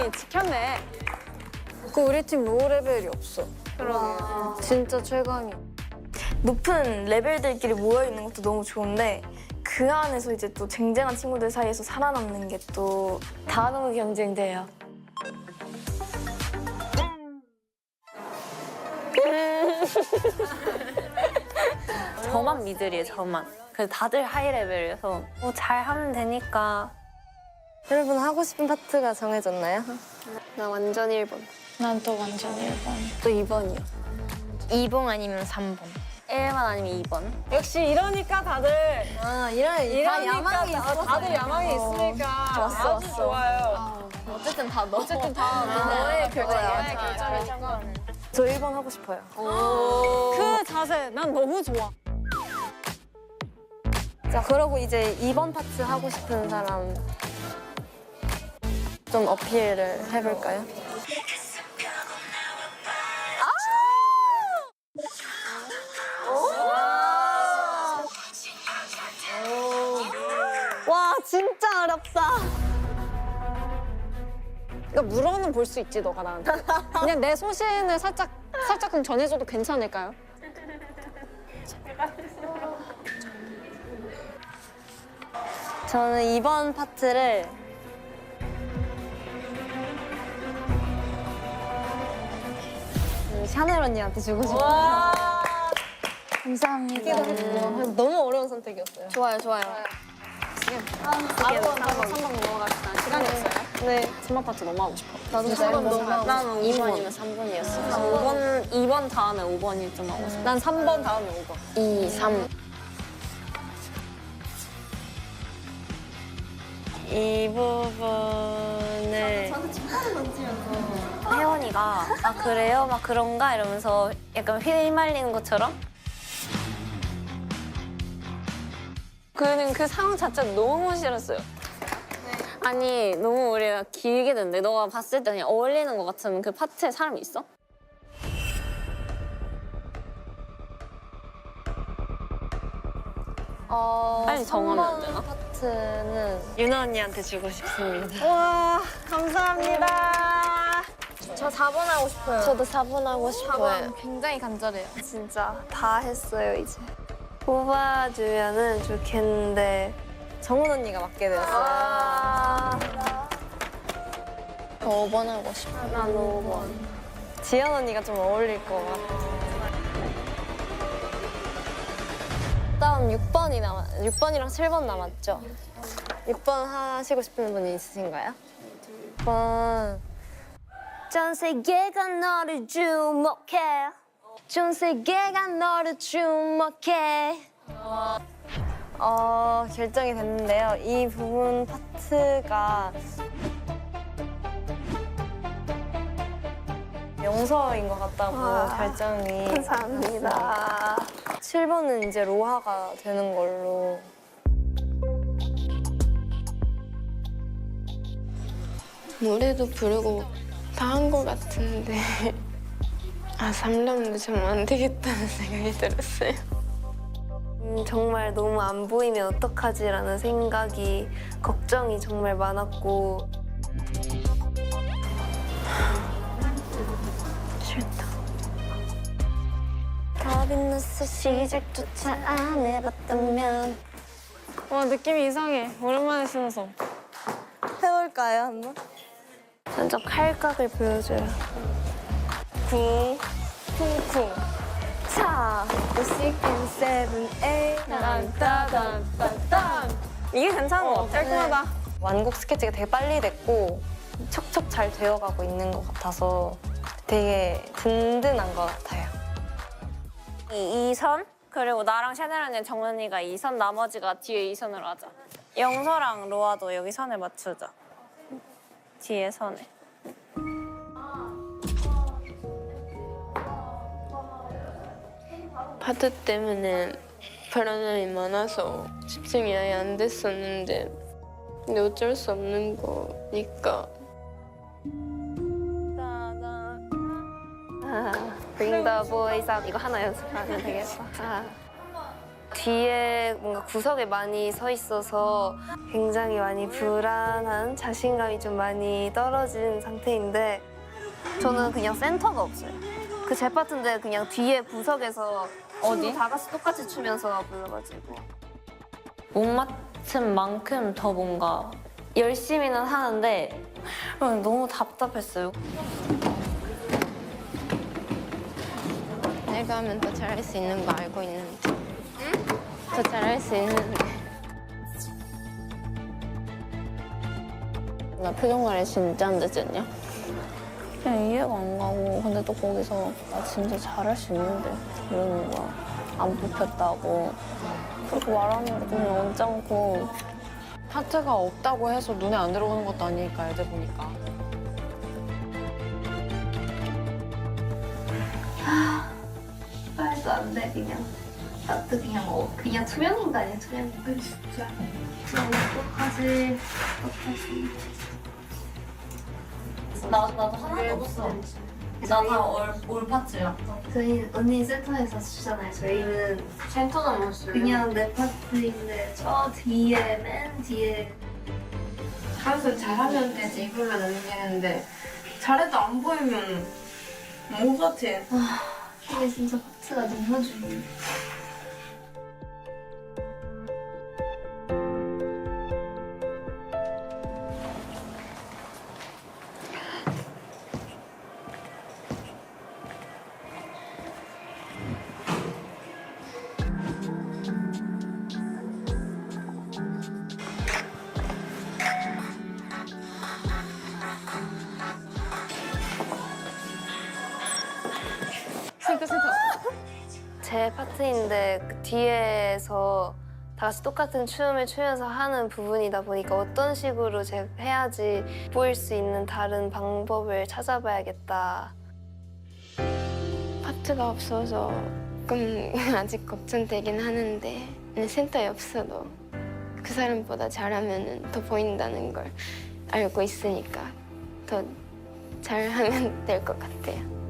많이 지켰네. 우리 팀 로우 레벨이 없어. 그러게. 진짜 최강이야. 높은 레벨들끼리 모여 있는 것도 너무 좋은데 그 안에서 이제 또 쟁쟁한 친구들 사이에서 살아남는 게 또 다 너무 경쟁돼요. 저만 미들이에요, 저만. 그래서 다들 하이 레벨이어서 뭐 잘하면 되니까. 여러분 하고 싶은 파트가 정해졌나요? 나 완전 1번. 난 또 완전 1번. 또 2번이요. 2번 아니면 3번. 1번 아니면 2번. 역시 이러니까 다들 다 야망이 있어. 다들 야망이 있으니까 왔어, 아주 왔어. 좋아요. 어쨌든 다 너. 너의 결정이야. 저 1번 하고 싶어요. 그 자세 난 너무 좋아. 자, 그러고 이제 2번 파트 하고 싶은 사람 좀 어필을 해볼까요? 와, 진짜 어렵다. 그러니까 물어는 볼 수 있지 너가 나한테. 그냥 내 소신을 살짝 좀 전해줘도 괜찮을까요? 저는 2번 파트를 샤넬 언니한테 주고 싶어요. 감사합니다. 너무 어려운 선택이었어요. 좋아요, 좋아요. 바로 3번 넘어갑시다. 시간이 없어요. 네. 3번 파트 너무 하고 싶어. 나도 3번 너무 하고 나는 2번이면 3번이었어. 2번 다음에 5번이 좀 하고 싶어. 난 3번 다음에 5번. 2, 3. 이 부분을 혜원이가 아 그래요? 막 그런가? 이러면서 약간 휘말리는 것처럼 그는 그 상황 자체가 너무 싫었어요. 아니 너무 우리가 길게 됐는데 너가 봤을 때 그냥 어울리는 것 같은 그 파트에 사람이 있어? 빨리 정하면 안 되나? 파트는 유나 언니한테 주고 싶습니다. 와 감사합니다. 저 4번 하고 싶어요. 저도 4번 하고 싶어요. 굉장히 간절해요. 진짜 다 했어요 이제. 뽑아주면은 좋겠는데. 정은 언니가 맡게 되었어요. 저 5번 하고 싶어. 난 5번. 지연 언니가 좀 어울릴 것 같아요. 다음 6번이랑 7번 남았죠? 6번 하시고 싶은 분이 있으신가요? 6번. 전 세계가 너를 주목해. 전 세계가 너를 주목해. 결정이 됐는데요. 이 부분 파트가 영서인 것 같다고 결정이. 감사합니다. 7번은 이제 로하가 되는 걸로. 노래도 부르고 다 한 것 같은데 아 3라운드 좀 안 되겠다는 생각이 들었어요. 정말 너무 안 보이면 어떡하지라는 생각이, 걱정이 정말 많았고. 싫다. 더비너스 시작조차 안 해봤다면. 와 느낌이 이상해. 오랜만에 신어서. 해볼까요, 한번? 먼저 칼각을 보여줘요. 쿵, 쿵쿵. 차, 5, 6, 7, 8. 딴딴딴딴. 이게 괜찮은 것 같아요. 깔끔하다. 완곡 스케치가 되게 빨리 됐고 척척 잘 되어가고 있는 것 같아서 되게 든든한 것 같아요. 이 2선 그리고 나랑 샤넬 언니 정은이가 2선 나머지가 뒤에 2선으로 하자. 영서랑 로아도 여기 선을 맞추자. 뒤에 선에. 파트 때문에 불안함이 많아서 집중이 아예 안 됐었는데 근데 어쩔 수 없는 거니까 Bring the boys up. 이거 하나 연습하면 되겠다. 뒤에 뭔가 구석에 많이 서 있어서 굉장히 많이 불안한 자신감이 좀 많이 떨어진 상태인데 저는 그냥 센터가 없어요. 그 제 파트인데 그냥 뒤에 구석에서 어디? 다 같이 똑같이 추면서 불러가지고 못 맡은 만큼 더 뭔가 열심히는 하는데 너무 답답했어요. 내가 하면 더 잘할 수 있는 거 알고 있는데. 더 잘할 수 있는데. 나 표정 관리 진짜 안 되지 않냐? 그냥 이해가 안 가고 근데 또 거기서 나 진짜 잘할 수 있는데 이러는 거야. 안 뽑혔다고. 그렇게 말하는 거 그냥 언짢고 파트가 없다고 해서 눈에 안 들어오는 것도 아니니까 애들 보니까. 말도 안 돼 그냥 나도 그냥 투명인간이야 투명인간 진짜 그냥 어떡하지 나도 하나도 없어. 나다올 파트야. 저희 언니 센터에서 주잖아요 저희는 센터는 못 쓰요. 그냥 내 파트인데 저 뒤에 맨 뒤에 가서 잘하면 되지. 이걸로 넘기는데 잘해도 안 보이면 뭐 같아. 이게 진짜 파트가 너무 중요해 제 파트인데 그 뒤에서 다 같이 똑같은 춤을 추면서 하는 부분이다 보니까 어떤 식으로 제가 해야지 보일 수 있는 다른 방법을 찾아봐야겠다. 파트가 없어서 조금 아직 걱정되긴 하는데 센터에 없어도 그 사람보다 잘하면 더 보인다는 걸 알고 있으니까 더 잘하면 될 것 같아요.